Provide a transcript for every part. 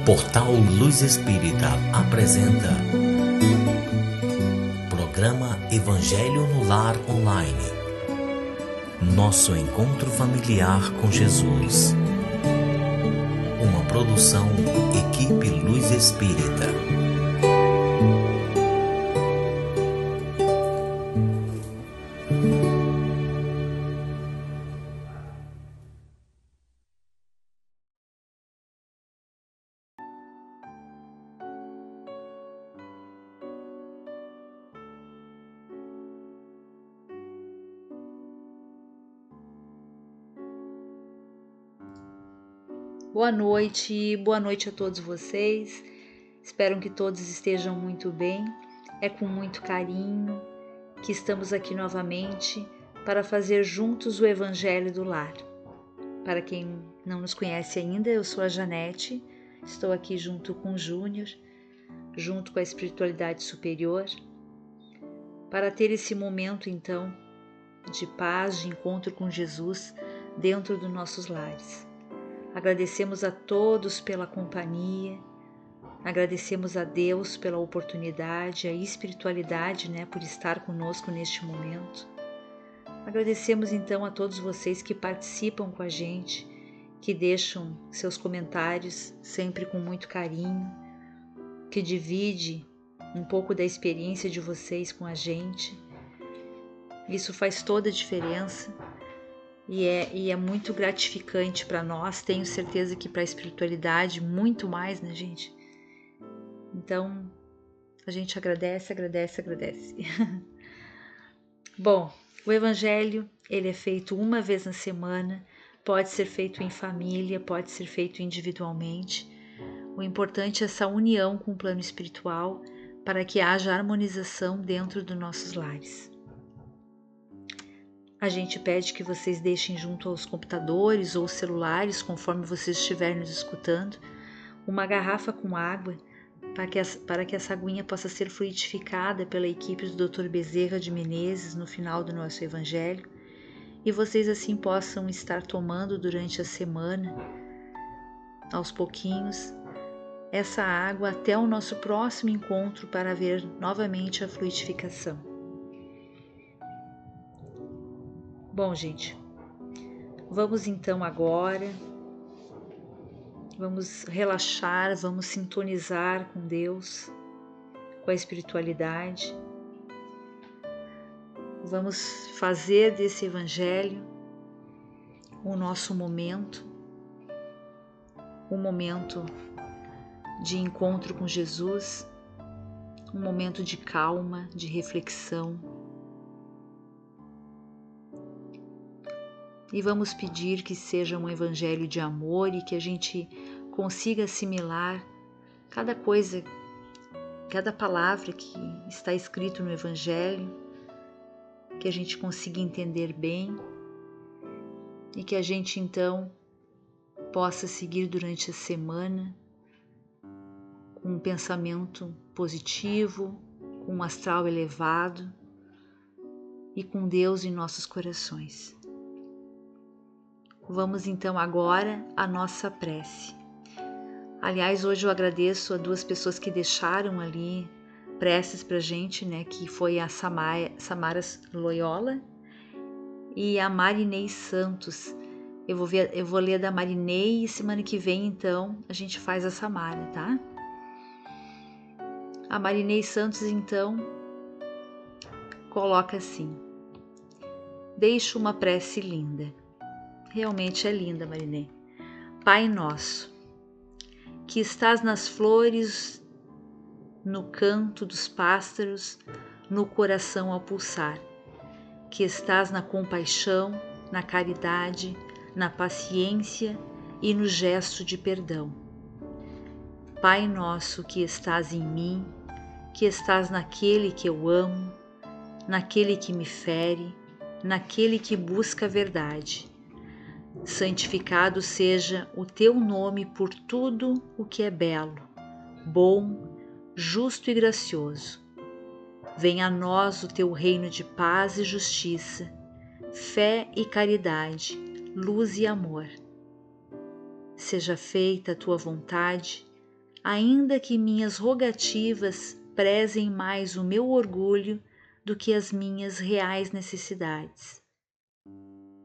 Portal Luz Espírita apresenta Programa Evangelho no Lar Online. Nosso encontro familiar com Jesus. Uma produção Equipe Luz Espírita. Boa noite a todos vocês. Espero que todos estejam muito bem. É com muito carinho que estamos aqui novamente para fazer juntos o Evangelho do Lar. Para quem não nos conhece ainda, eu sou a Janete, estou aqui junto com o Júnior, junto com a espiritualidade superior, para ter esse momento então de paz, de encontro com Jesus dentro dos nossos lares. Agradecemos a todos pela companhia, agradecemos a Deus pela oportunidade, a espiritualidade, por estar conosco neste momento. Agradecemos então a todos vocês que participam com a gente, que deixam seus comentários sempre com muito carinho, que divide um pouco da experiência de vocês com a gente. Isso faz toda a diferença. E é muito gratificante para nós, tenho certeza que para a espiritualidade muito mais, né, gente? Então, a gente agradece. Bom, o Evangelho, ele é feito uma vez na semana, pode ser feito em família, pode ser feito individualmente. O importante é essa união com o plano espiritual para que haja harmonização dentro dos nossos lares. A gente pede que vocês deixem junto aos computadores ou celulares, conforme vocês estiverem nos escutando, uma garrafa com água para que essa aguinha possa ser fluidificada pela equipe do Dr. Bezerra de Menezes no final do nosso Evangelho e vocês assim possam estar tomando durante a semana, aos pouquinhos, essa água até o nosso próximo encontro para ver novamente a fluidificação. Bom, gente, vamos então agora, vamos relaxar, vamos sintonizar com Deus, com a espiritualidade. Vamos fazer desse Evangelho o nosso momento, um momento de encontro com Jesus, um momento de calma, de reflexão. E vamos pedir que seja um evangelho de amor e que a gente consiga assimilar cada coisa, cada palavra que está escrito no evangelho, que a gente consiga entender bem e que a gente então possa seguir durante a semana com um pensamento positivo, com um astral elevado e com Deus em nossos corações. Vamos então agora à nossa prece. Aliás, hoje eu agradeço a duas pessoas que deixaram ali preces pra gente, que foi a Samara Loyola e a Marinei Santos. Eu vou ler da Marinei e semana que vem então a gente faz a Samara, tá? A Marinei Santos então coloca assim: deixo uma prece linda. Realmente é linda, Marinê. Pai nosso, que estás nas flores, no canto dos pássaros, no coração a pulsar, que estás na compaixão, na caridade, na paciência e no gesto de perdão. Pai nosso que estás em mim, que estás naquele que eu amo, naquele que me fere, naquele que busca a verdade. Santificado seja o teu nome por tudo o que é belo, bom, justo e gracioso. Venha a nós o teu reino de paz e justiça, fé e caridade, luz e amor. Seja feita a tua vontade, ainda que minhas rogativas prezem mais o meu orgulho do que as minhas reais necessidades.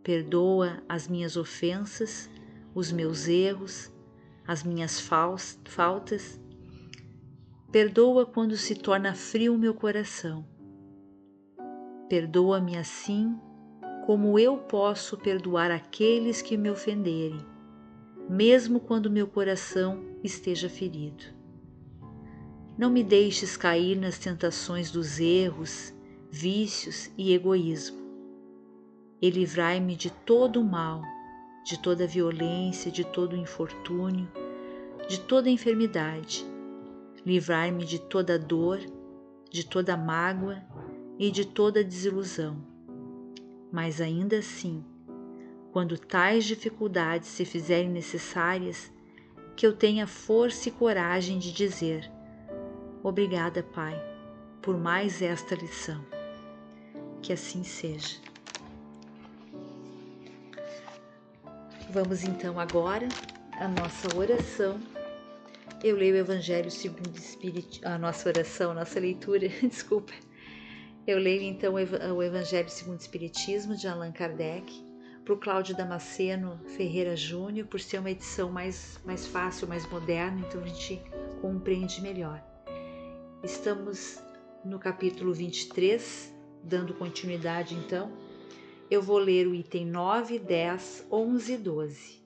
Perdoa as minhas ofensas, os meus erros, as minhas faltas. Perdoa quando se torna frio o meu coração. Perdoa-me assim como eu posso perdoar aqueles que me ofenderem, mesmo quando meu coração esteja ferido. Não me deixes cair nas tentações dos erros, vícios e egoísmo. E livrai-me de todo o mal, de toda violência, de todo infortúnio, de toda enfermidade. Livrai-me de toda dor, de toda mágoa e de toda desilusão. Mas ainda assim, quando tais dificuldades se fizerem necessárias, que eu tenha força e coragem de dizer: obrigada, Pai, por mais esta lição. Que assim seja. Vamos então agora à nossa oração. Eu leio o Evangelho segundo o Espiritismo, a nossa oração, a nossa leitura, desculpa. Eu leio então o Evangelho segundo o Espiritismo de Allan Kardec, para o Cláudio Damasceno Ferreira Júnior, por ser uma edição mais fácil, mais moderna, então a gente compreende melhor. Estamos no capítulo 23, dando continuidade então. Eu vou ler o item 9, 10, 11 e 12.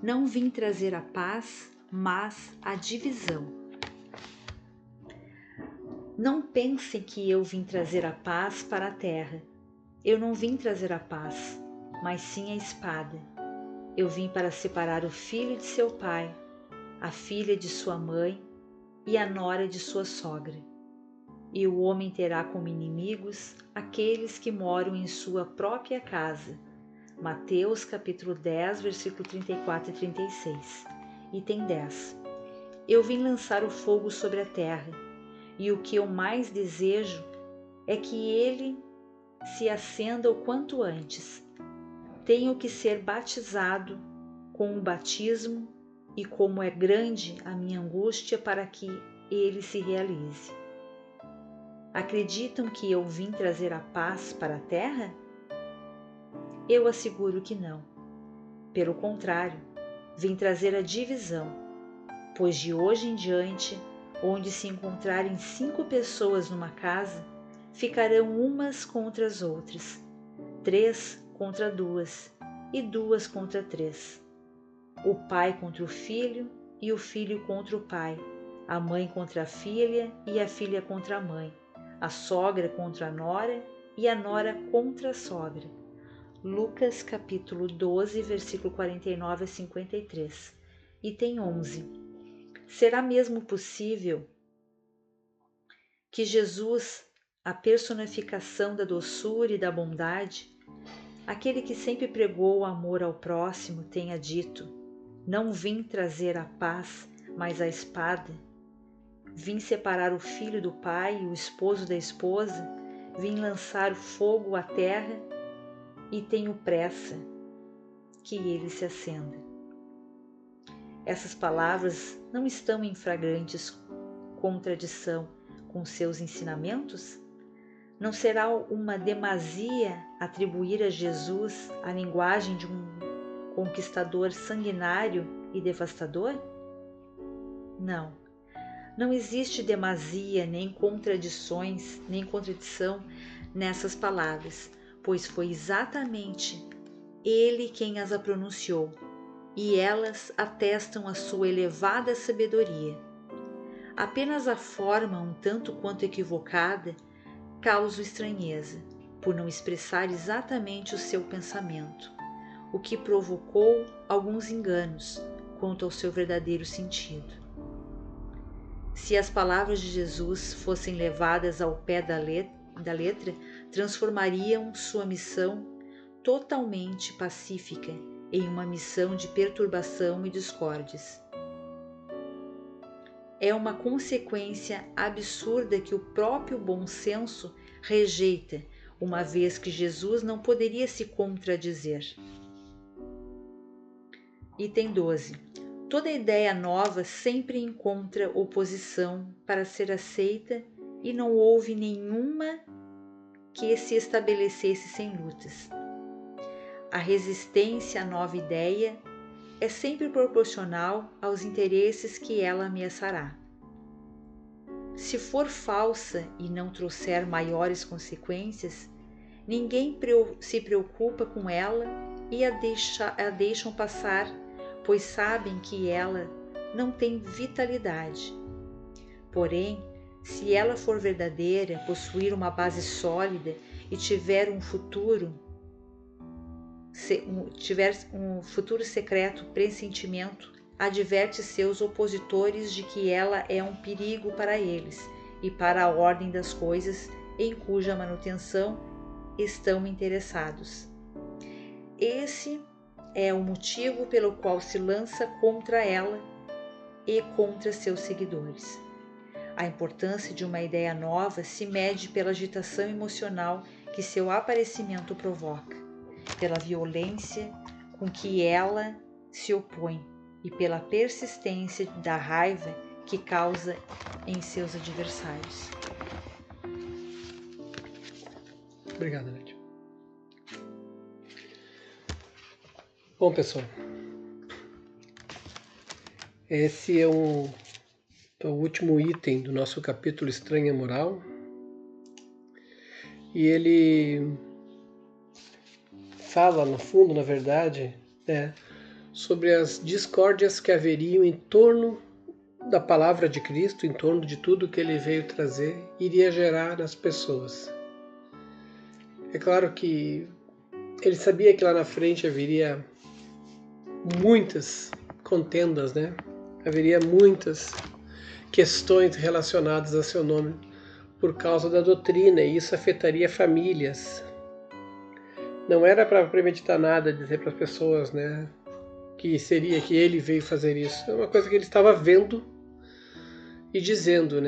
Não vim trazer a paz, mas a divisão. Não pensem que eu vim trazer a paz para a terra. Eu não vim trazer a paz, mas sim a espada. Eu vim para separar o filho de seu pai, a filha de sua mãe e a nora de sua sogra. E o homem terá como inimigos aqueles que moram em sua própria casa. Mateus capítulo 10, versículo 34 e 36. Item 10. Eu vim lançar o fogo sobre a terra, e o que eu mais desejo é que ele se acenda o quanto antes. Tenho que ser batizado com o batismo, e como é grande a minha angústia para que ele se realize. Acreditam que eu vim trazer a paz para a terra? Eu asseguro que não. Pelo contrário, vim trazer a divisão, pois de hoje em diante, onde se encontrarem 5 pessoas numa casa, ficarão umas contra as outras, 3 contra 2 e 2 contra 3. O pai contra o filho e o filho contra o pai, a mãe contra a filha e a filha contra a mãe, a sogra contra a nora e a nora contra a sogra. Lucas capítulo 12, versículo 49 a 53. Item 11. Será mesmo possível que Jesus, a personificação da doçura e da bondade, aquele que sempre pregou o amor ao próximo, tenha dito: não vim trazer a paz, mas a espada? Vim separar o filho do pai e o esposo da esposa, vim lançar o fogo à terra e tenho pressa que ele se acenda. Essas palavras não estão em flagrantes contradição com seus ensinamentos? Não será uma demasia atribuir a Jesus a linguagem de um conquistador sanguinário e devastador? Não. Não existe demasia, nem contradições, nem contradição nessas palavras, pois foi exatamente ele quem as pronunciou, e elas atestam a sua elevada sabedoria. Apenas a forma, um tanto quanto equivocada, causa estranheza, por não expressar exatamente o seu pensamento, o que provocou alguns enganos quanto ao seu verdadeiro sentido. Se as palavras de Jesus fossem levadas ao pé da letra, transformariam sua missão totalmente pacífica em uma missão de perturbação e discórdias. É uma consequência absurda que o próprio bom senso rejeita, uma vez que Jesus não poderia se contradizer. Item 12. Toda ideia nova sempre encontra oposição para ser aceita e não houve nenhuma que se estabelecesse sem lutas. A resistência à nova ideia é sempre proporcional aos interesses que ela ameaçará. Se for falsa e não trouxer maiores consequências, ninguém se preocupa com ela e a deixam passar, pois sabem que ela não tem vitalidade. Porém, se ela for verdadeira, possuir uma base sólida e tiver um futuro secreto pressentimento, adverte seus opositores de que ela é um perigo para eles e para a ordem das coisas em cuja manutenção estão interessados. Esse é o motivo pelo qual se lança contra ela e contra seus seguidores. A importância de uma ideia nova se mede pela agitação emocional que seu aparecimento provoca, pela violência com que ela se opõe e pela persistência da raiva que causa em seus adversários. Obrigado, Nath. Bom, pessoal, esse é o último item do nosso capítulo Estranha Moral, e ele fala, no fundo, na verdade, sobre as discórdias que haveriam em torno da palavra de Cristo, em torno de tudo que ele veio trazer, iria gerar nas pessoas. É claro que ele sabia que lá na frente haveria muitas contendas, Haveria muitas questões relacionadas a seu nome por causa da doutrina, e isso afetaria famílias. Não era para premeditar nada, dizer para as pessoas, que seria que ele veio fazer isso. É uma coisa que ele estava vendo e dizendo,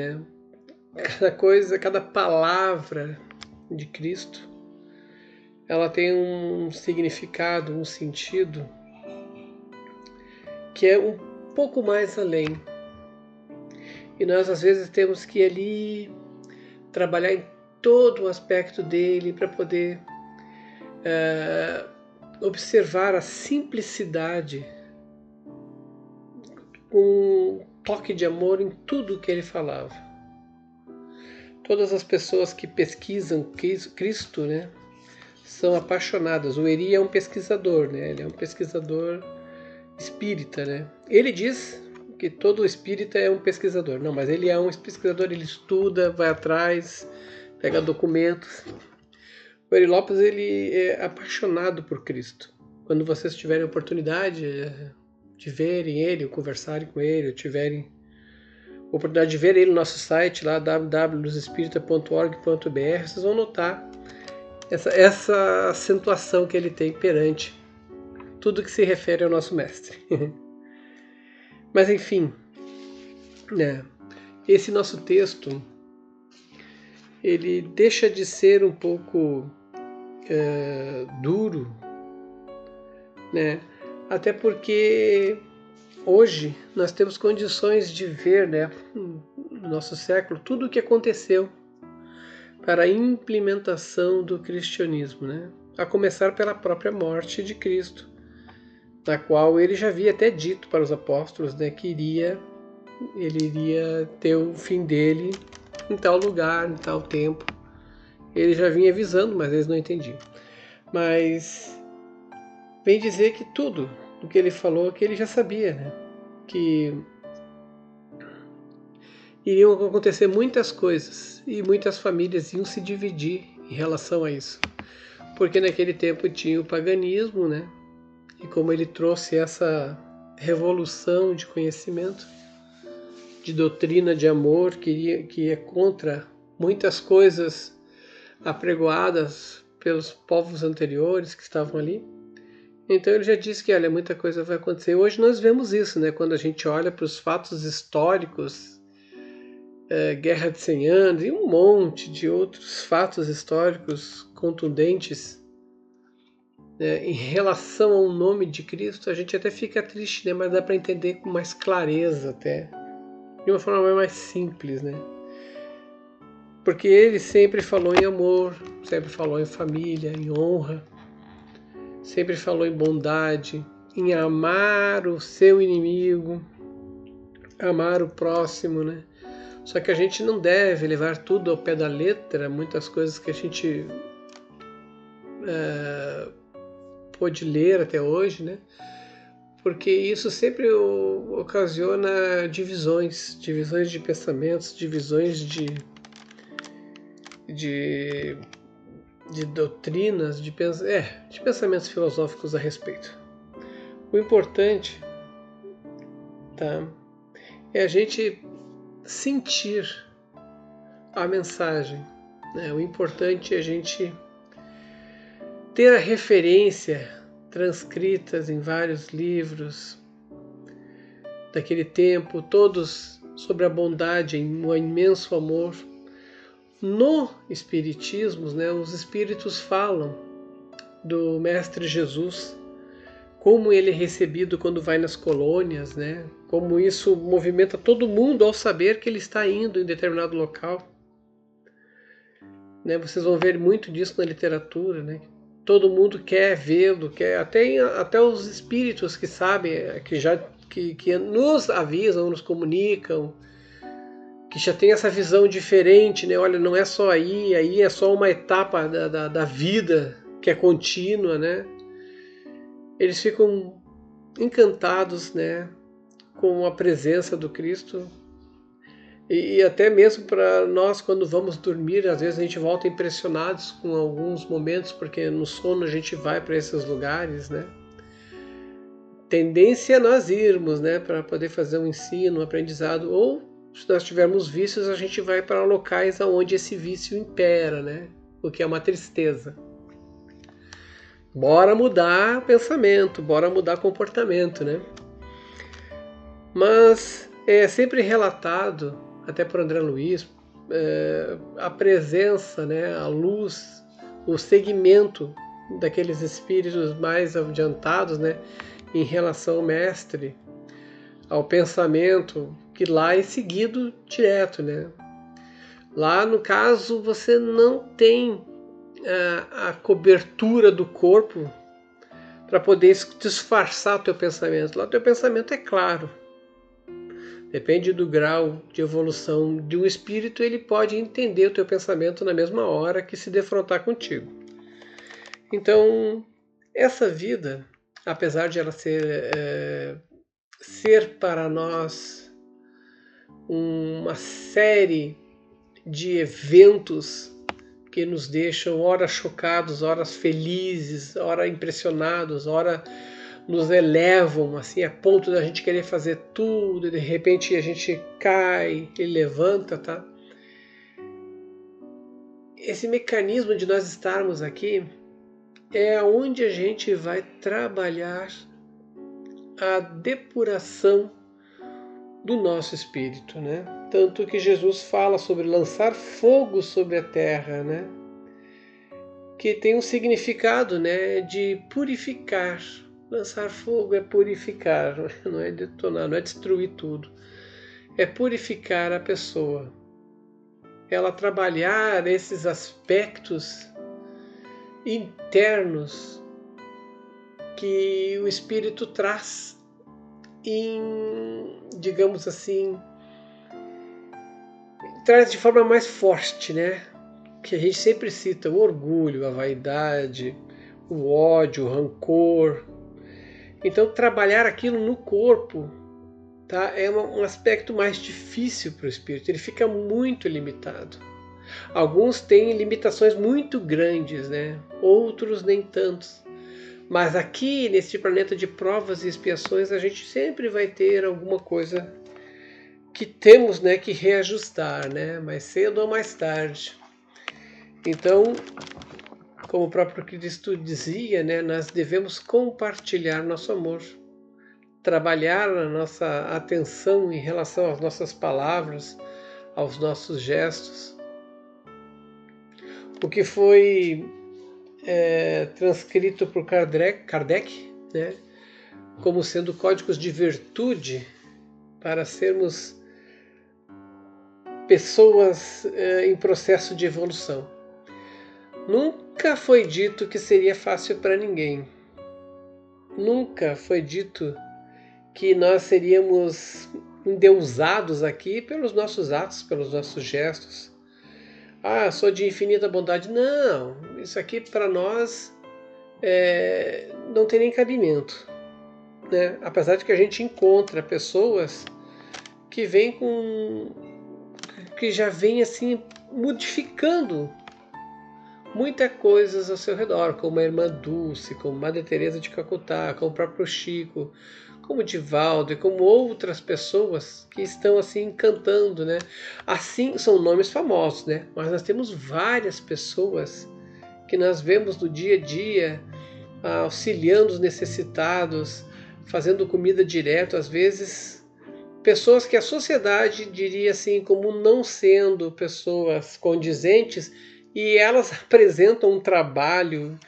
Cada coisa, cada palavra de Cristo, ela tem um significado, um sentido que é um pouco mais além. E nós às vezes temos que ali trabalhar em todo o aspecto dele para poder observar a simplicidade, um toque de amor em tudo que ele falava. Todas as pessoas que pesquisam Cristo, são apaixonadas. O Eri é um pesquisador, ele é um pesquisador espírita, Ele diz que todo espírita é um pesquisador. Não, mas ele é um pesquisador, ele estuda, vai atrás, pega documentos. O Eri Lopes, ele é apaixonado por Cristo. Quando vocês tiverem a oportunidade de verem ele, ou conversarem com ele, ou tiverem a oportunidade de ver ele no nosso site, lá www.luzespirita.org.br, vocês vão notar essa acentuação que ele tem perante tudo que se refere ao nosso mestre. Mas enfim, esse nosso texto, ele deixa de ser um pouco duro, até porque hoje nós temos condições de ver, no nosso século, tudo o que aconteceu para a implementação do cristianismo, a começar pela própria morte de Cristo, na qual ele já havia até dito para os apóstolos, que ele iria ter o fim dele em tal lugar, em tal tempo. Ele já vinha avisando, mas eles não entendiam. Mas vem dizer que tudo o que ele falou, que ele já sabia, que iriam acontecer muitas coisas e muitas famílias iam se dividir em relação a isso. Porque naquele tempo tinha o paganismo, E como ele trouxe essa revolução de conhecimento, de doutrina de amor, que é contra muitas coisas apregoadas pelos povos anteriores que estavam ali. Então ele já disse que muita coisa vai acontecer. Hoje nós vemos isso, quando a gente olha para os fatos históricos, Guerra de 100 anos e um monte de outros fatos históricos contundentes. em relação ao nome de Cristo, a gente até fica triste, né? Mas dá para entender com mais clareza até, de uma forma mais simples, né? Porque ele sempre falou em amor, sempre falou em família, em honra, sempre falou em bondade, em amar o seu inimigo, amar o próximo, né? Só que a gente não deve levar tudo ao pé da letra, muitas coisas que a gente pôde ler até hoje, né? Porque isso sempre ocasiona divisões de pensamentos, divisões de doutrinas, de pensamentos filosóficos a respeito. O importante, tá, é a gente sentir a mensagem, né? O importante é a gente ter a referência transcritas em vários livros daquele tempo, todos sobre a bondade, o imenso amor. No Espiritismo, né, os Espíritos falam do Mestre Jesus, como ele é recebido quando vai nas colônias, né, como isso movimenta todo mundo ao saber que ele está indo em determinado local. Né, vocês vão ver muito disso na literatura, né? Todo mundo quer vê-lo, até os espíritos que sabem, que nos avisam, nos comunicam, que já tem essa visão diferente, né? Olha, não é só aí é só uma etapa da vida que é contínua, né? Eles ficam encantados, né, com a presença do Cristo. E até mesmo para nós, quando vamos dormir, às vezes a gente volta impressionados com alguns momentos, porque no sono a gente vai para esses lugares, né? Tendência é nós irmos, né, para poder fazer um ensino, um aprendizado, ou se nós tivermos vícios, a gente vai para locais onde esse vício impera, né? O que é uma tristeza. Bora mudar pensamento, bora mudar comportamento, né? Mas é sempre relatado, até por André Luiz, a presença, né, a luz, o segmento daqueles espíritos mais adiantados, né, em relação ao mestre, ao pensamento, que lá é seguido direto, né? Lá, no caso, você não tem a cobertura do corpo para poder disfarçar o teu pensamento. Lá o teu pensamento é claro. Depende do grau de evolução de um espírito, ele pode entender o teu pensamento na mesma hora que se defrontar contigo. Então, essa vida, apesar de ela ser para nós uma série de eventos que nos deixam ora chocados, ora felizes, ora impressionados, ora nos elevam assim a ponto da gente querer fazer tudo e de repente a gente cai e levanta, tá? Esse mecanismo de nós estarmos aqui é onde a gente vai trabalhar a depuração do nosso espírito, né? Tanto que Jesus fala sobre lançar fogo sobre a terra, né? Que tem um significado, né, de purificar. Lançar fogo é purificar, não é detonar, não é destruir tudo. É purificar a pessoa. Ela trabalhar esses aspectos internos que o espírito traz digamos assim, traz de forma mais forte, né? Que a gente sempre cita o orgulho, a vaidade, o ódio, o rancor. Então, trabalhar aquilo no corpo, tá, é um aspecto mais difícil para o espírito. Ele fica muito limitado. Alguns têm limitações muito grandes, né? Outros nem tantos. Mas aqui, neste planeta de provas e expiações, a gente sempre vai ter alguma coisa que temos, né, que reajustar, né? Mais cedo ou mais tarde. Então, como o próprio Cristo dizia, né, nós devemos compartilhar nosso amor, trabalhar a nossa atenção em relação às nossas palavras, aos nossos gestos. O que foi transcrito por Kardec, né, como sendo códigos de virtude para sermos pessoas em processo de evolução. Nunca foi dito que seria fácil para ninguém. Nunca foi dito que nós seríamos endeusados aqui pelos nossos atos, pelos nossos gestos. Ah, sou de infinita bondade. Não, isso aqui para nós não tem nem cabimento, né? Apesar de que a gente encontra pessoas que já vêm assim modificando muitas coisas ao seu redor, como a irmã Dulce, como Madre Teresa de Calcutá, como o próprio Chico, como Divaldo e como outras pessoas que estão assim cantando, né? Assim, são nomes famosos, né? Mas nós temos várias pessoas que nós vemos no dia a dia auxiliando os necessitados, fazendo comida direto, às vezes pessoas que a sociedade diria assim como não sendo pessoas condizentes, e elas apresentam um trabalho,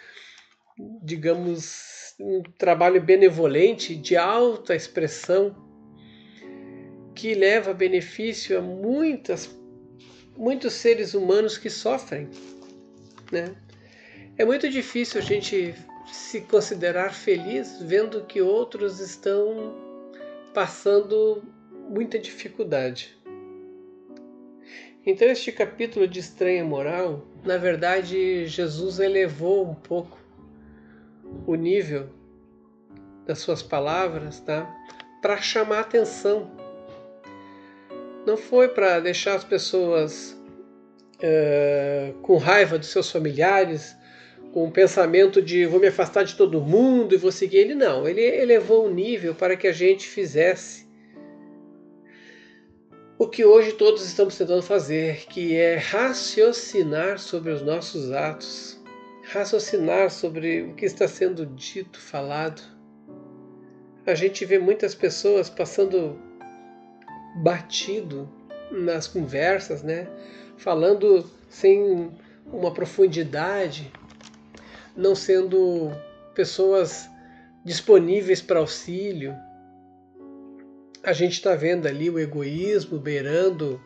digamos, um trabalho benevolente, de alta expressão, que leva benefício a muitos seres humanos que sofrem, né? É muito difícil a gente se considerar feliz vendo que outros estão passando muita dificuldade. Então este capítulo de Estranha Moral, na verdade, Jesus elevou um pouco o nível das suas palavras, tá? Para chamar a atenção. Não foi para deixar as pessoas com raiva dos seus familiares, com o pensamento de vou me afastar de todo mundo e vou seguir ele. Não, ele elevou o nível para que a gente fizesse o que hoje todos estamos tentando fazer, que é raciocinar sobre os nossos atos, raciocinar sobre o que está sendo dito, falado. A gente vê muitas pessoas passando batido nas conversas, né? Falando sem uma profundidade, não sendo pessoas disponíveis para auxílio. A gente está vendo ali o egoísmo beirando,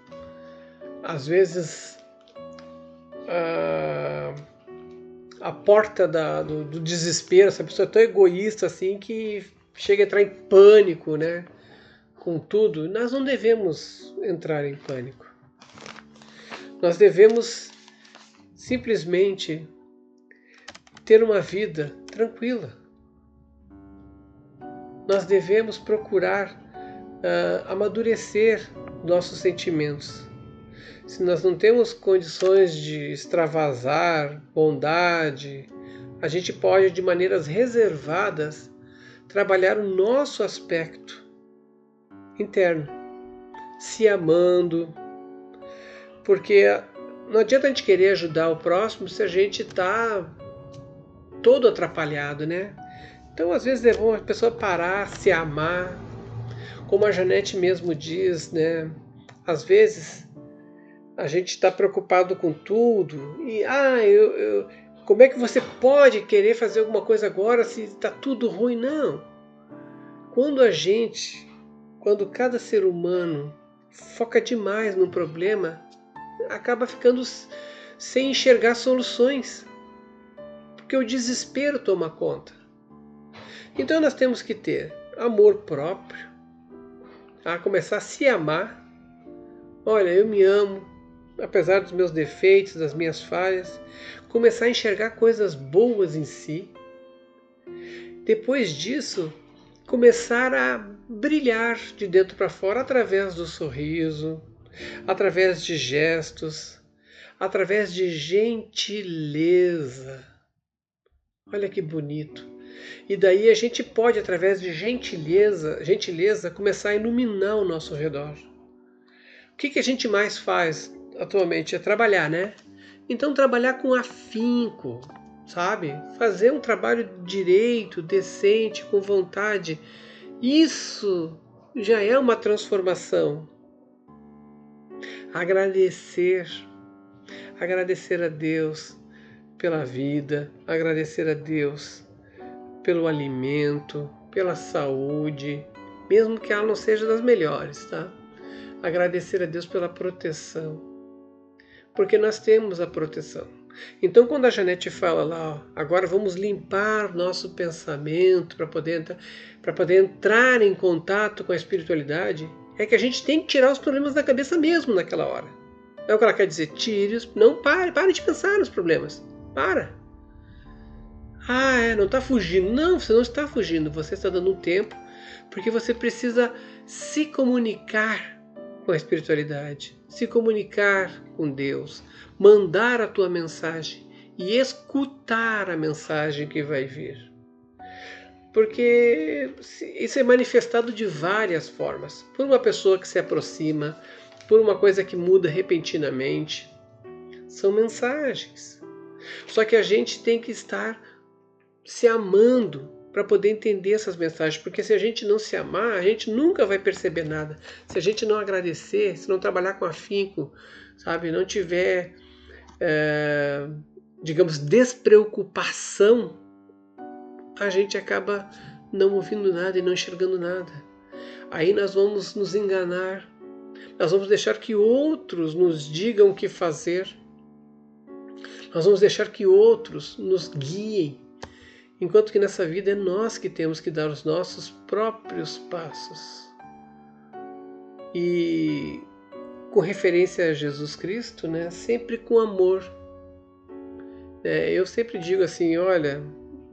às vezes, a porta do desespero. Essa pessoa é tão egoísta assim que chega a entrar em pânico, né? Com tudo. Nós não devemos entrar em pânico. Nós devemos simplesmente ter uma vida tranquila. Nós devemos procurar amadurecer nossos sentimentos. Se nós não temos condições de extravasar bondade, a gente pode, de maneiras reservadas, trabalhar o nosso aspecto interno, se amando, porque não adianta a gente querer ajudar o próximo se a gente está todo atrapalhado, né? Então, às vezes, é bom a pessoa parar, se amar. Como a Janete mesmo diz, né? Às vezes a gente está preocupado com tudo e como é que você pode querer fazer alguma coisa agora se está tudo ruim? Não. Quando cada ser humano foca demais no problema, acaba ficando sem enxergar soluções, porque o desespero toma conta. Então nós temos que ter amor próprio, a começar a se amar. Olha, eu me amo, apesar dos meus defeitos, das minhas falhas. Começar a enxergar coisas boas em si. Depois disso, começar a brilhar de dentro para fora através do sorriso, através de gestos, através de gentileza. Olha que bonito. E daí a gente pode, através de gentileza, começar a iluminar o nosso redor. O que a gente mais faz atualmente é trabalhar, né? Então trabalhar com afinco, sabe? Fazer um trabalho direito, decente, com vontade. Isso já é uma transformação. Agradecer a Deus pela vida, agradecer a Deus pelo alimento, pela saúde, mesmo que ela não seja das melhores, tá? Agradecer a Deus pela proteção, porque nós temos a proteção. Então, quando a Janete fala lá, ó, agora vamos limpar nosso pensamento para poder entrar em contato com a espiritualidade, é que a gente tem que tirar os problemas da cabeça mesmo naquela hora. É o que ela quer dizer, não pare de pensar nos problemas. Para. Não está fugindo. Não, você não está fugindo, você está dando um tempo, porque você precisa se comunicar com a espiritualidade, se comunicar com Deus, mandar a tua mensagem e escutar a mensagem que vai vir. Porque isso é manifestado de várias formas. Por uma pessoa que se aproxima, por uma coisa que muda repentinamente. São mensagens. Só que a gente tem que estar se amando para poder entender essas mensagens, porque se a gente não se amar, a gente nunca vai perceber nada. Se a gente não agradecer, se não trabalhar com afinco, sabe, não tiver, digamos, despreocupação, a gente acaba não ouvindo nada e não enxergando nada. Aí nós vamos nos enganar, nós vamos deixar que outros nos digam o que fazer, nós vamos deixar que outros nos guiem, enquanto que nessa vida é nós que temos que dar os nossos próprios passos. E com referência a Jesus Cristo, né, sempre com amor. Eu sempre digo assim, olha,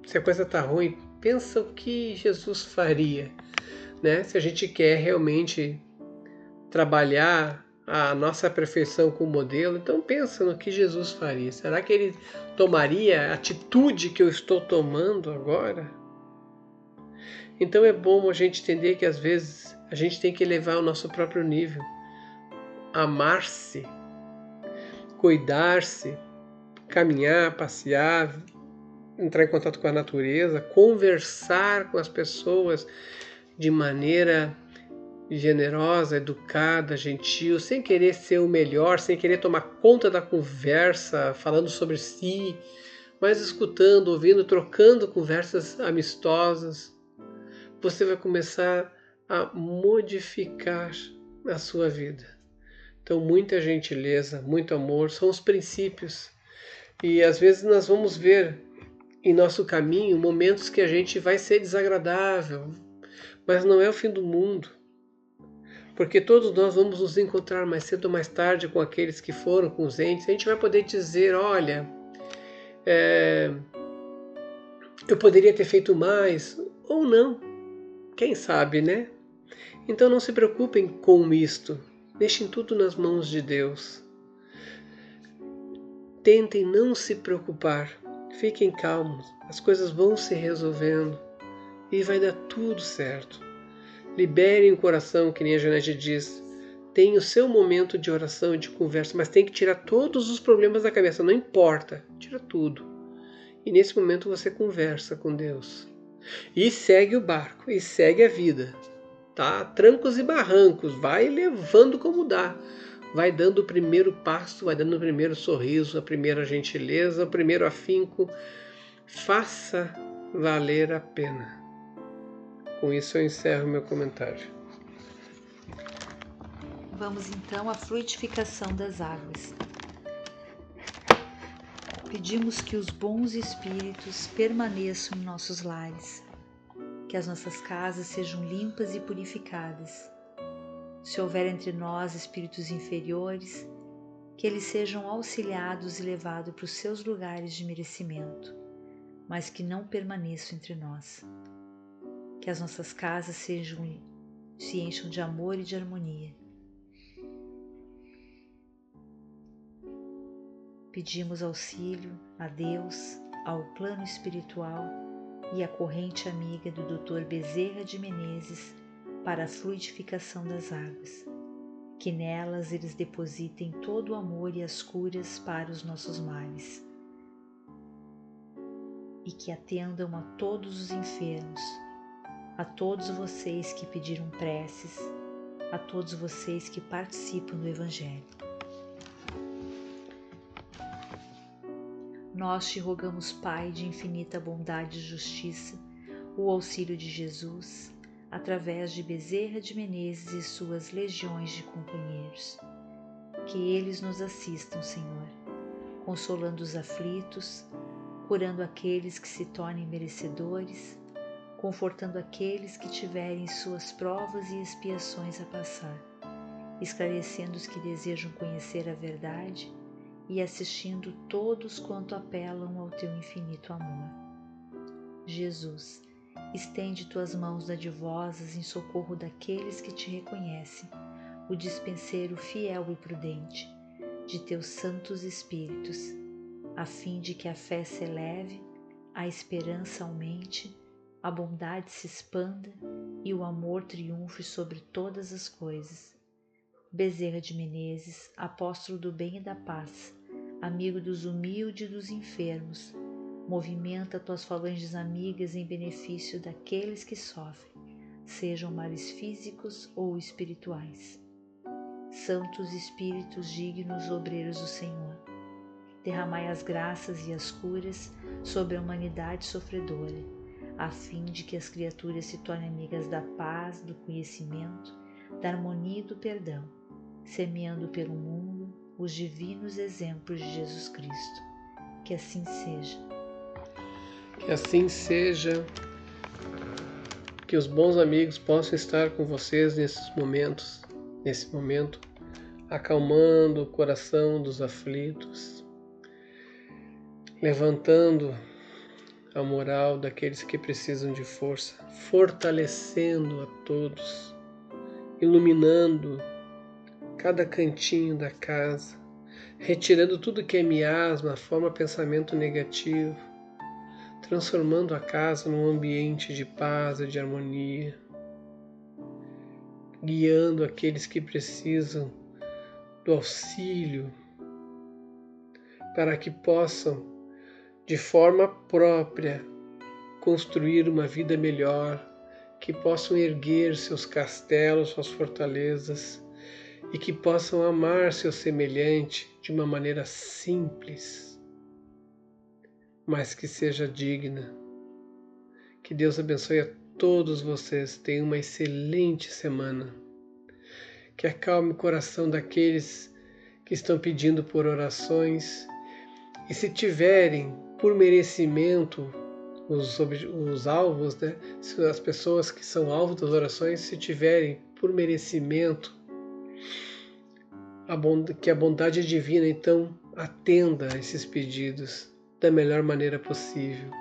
se a coisa está ruim, pensa o que Jesus faria. Né? Se a gente quer realmente trabalhar a nossa perfeição com o modelo, então pensa no que Jesus faria. Será que ele tomaria a atitude que eu estou tomando agora? Então é bom a gente entender que às vezes a gente tem que elevar o nosso próprio nível, amar-se, cuidar-se, caminhar, passear, entrar em contato com a natureza, conversar com as pessoas de maneira generosa, educada, gentil, sem querer ser o melhor, sem querer tomar conta da conversa, falando sobre si, mas escutando, ouvindo, trocando conversas amistosas, você vai começar a modificar a sua vida. Então, muita gentileza, muito amor, são os princípios. E às vezes nós vamos ver em nosso caminho momentos que a gente vai ser desagradável, mas não é o fim do mundo. Porque todos nós vamos nos encontrar mais cedo ou mais tarde com aqueles que foram, com os entes. A gente vai poder dizer, olha, eu poderia ter feito mais, ou não. Quem sabe, né? Então não se preocupem com isto. Deixem tudo nas mãos de Deus. Tentem não se preocupar. Fiquem calmos. As coisas vão se resolvendo. E vai dar tudo certo. Liberem o coração, que nem a Janete diz. Tem o seu momento de oração e de conversa, mas tem que tirar todos os problemas da cabeça. Não importa. Tira tudo. E nesse momento você conversa com Deus. E segue o barco. E segue a vida. Tá? Trancos e barrancos. Vai levando como dá. Vai dando o primeiro passo, vai dando o primeiro sorriso, a primeira gentileza, o primeiro afinco. Faça valer a pena. Com isso eu encerro meu comentário. Vamos então à fluidificação das águas. Pedimos que os bons espíritos permaneçam em nossos lares, que as nossas casas sejam limpas e purificadas. Se houver entre nós espíritos inferiores, que eles sejam auxiliados e levados para os seus lugares de merecimento, mas que não permaneçam entre nós. Que as nossas casas se encham de amor e de harmonia. Pedimos auxílio a Deus, ao plano espiritual e à corrente amiga do Dr. Bezerra de Menezes para a fluidificação das águas. Que nelas eles depositem todo o amor e as curas para os nossos males. E que atendam a todos os enfermos, a todos vocês que pediram preces, a todos vocês que participam do Evangelho. nós te rogamos, Pai de infinita bondade e justiça, o auxílio de Jesus, através de Bezerra de Menezes e suas legiões de companheiros. Que eles nos assistam, Senhor, consolando os aflitos, curando aqueles que se tornem merecedores, confortando aqueles que tiverem suas provas e expiações a passar, esclarecendo os que desejam conhecer a verdade e assistindo todos quanto apelam ao teu infinito amor. Jesus, estende tuas mãos dadivosas em socorro daqueles que te reconhecem, o dispenseiro fiel e prudente de teus santos espíritos, a fim de que a fé se eleve, a esperança aumente, a bondade se expanda e o amor triunfe sobre todas as coisas. Bezerra de Menezes, apóstolo do bem e da paz, amigo dos humildes e dos enfermos, movimenta tuas falanges amigas em benefício daqueles que sofrem, sejam males físicos ou espirituais. Santos Espíritos dignos obreiros do Senhor, derramai as graças e as curas sobre a humanidade sofredora, a fim de que as criaturas se tornem amigas da paz, do conhecimento, da harmonia e do perdão, semeando pelo mundo os divinos exemplos de Jesus Cristo. Que assim seja. Que assim seja, que os bons amigos possam estar com vocês nesse momento, acalmando o coração dos aflitos, levantando a moral daqueles que precisam de força, fortalecendo a todos, iluminando cada cantinho da casa, retirando tudo que é miasma, forma pensamento negativo, transformando a casa num ambiente de paz e de harmonia, guiando aqueles que precisam do auxílio para que possam, de forma própria, construir uma vida melhor, que possam erguer seus castelos, suas fortalezas e que possam amar seu semelhante de uma maneira simples, mas que seja digna. Que Deus abençoe a todos vocês. Tenham uma excelente semana. Que acalme o coração daqueles que estão pedindo por orações. E se tiverem, por merecimento, os alvos, né? As pessoas que são alvo das orações, se tiverem, por merecimento, que a bondade divina, então, atenda a esses pedidos da melhor maneira possível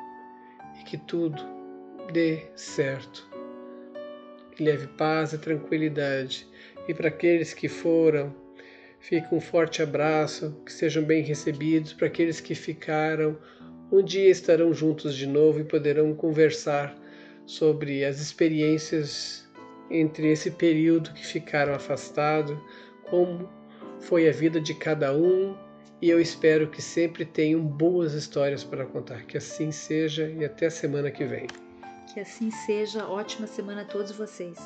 e que tudo dê certo, que leve paz e tranquilidade. E para aqueles que foram, fique um forte abraço, que sejam bem recebidos. Para aqueles que ficaram, um dia estarão juntos de novo e poderão conversar sobre as experiências entre esse período que ficaram afastados, como foi a vida de cada um, e eu espero que sempre tenham boas histórias para contar. Que assim seja e até a semana que vem. Que assim seja. Ótima semana a todos vocês.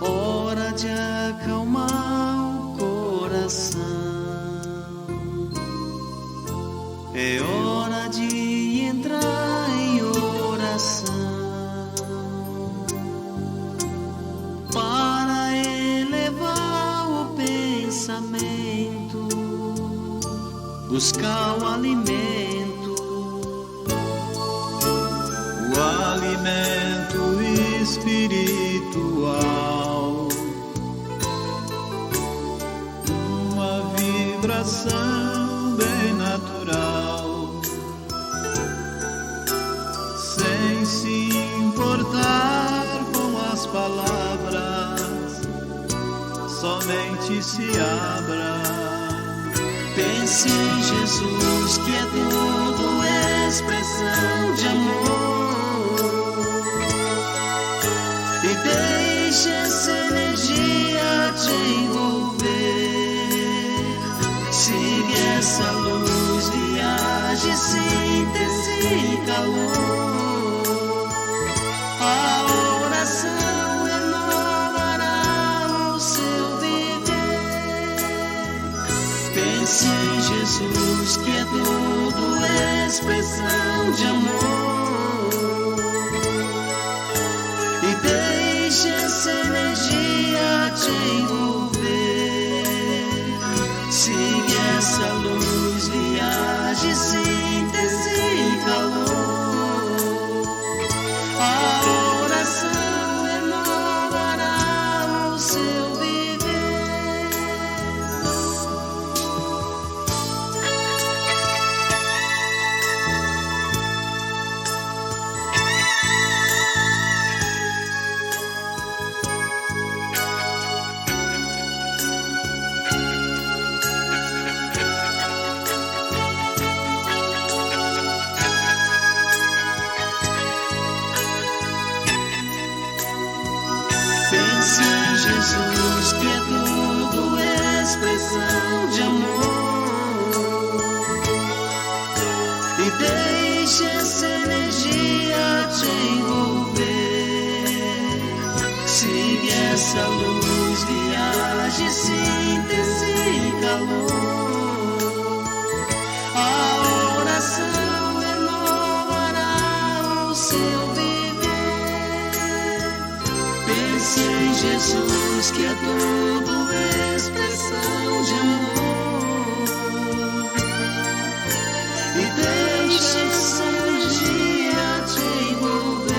Hora de acalmar o coração, é hora de entrar em oração, para elevar o pensamento, buscar o alimento espiritual, uma vibração bem natural, sem se importar com as palavras, somente se abra. Pense em Jesus, que é tudo expressão de amor, e deixe essa energia te envolver. Siga essa luz, viaje, síntese e calor. A oração é nova Pense em Jesus, que é tudo expressão de amor, e deixe essa energia te envolver. Siga essa luz, viaje, síntese e calor. A oração renovará o seu viver. Pense em Jesus, que é tudo expressão de amor, e deixe essa energia te envolver. Siga essa luz, viaje, síntese e calor. A oração renovará o seu viver. Pense em Jesus, que é tudo expressão de amor, e deixe essa energia te envolver.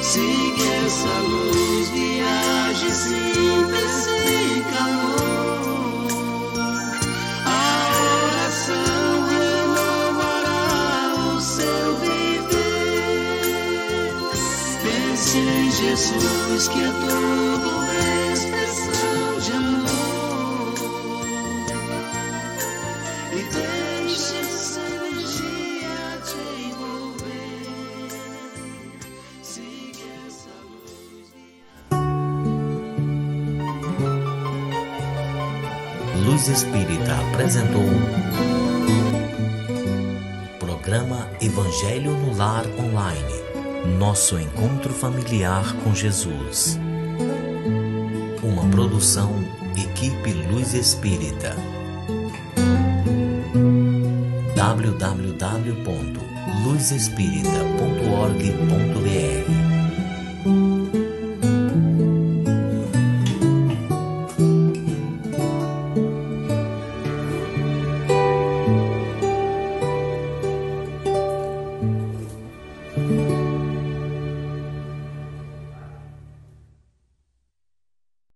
Siga essa luz, viaje, síntese e calor. A oração renovará o seu viver. Pense em Jesus, que é tudo expressão de amor, e deixe essa energia te envolver. Siga essa luz. Luz Espírita apresentou Programa Evangelho no Lar Online. Nosso encontro familiar com Jesus. Uma produção Equipe Luz Espírita. www.luzespírita.org.br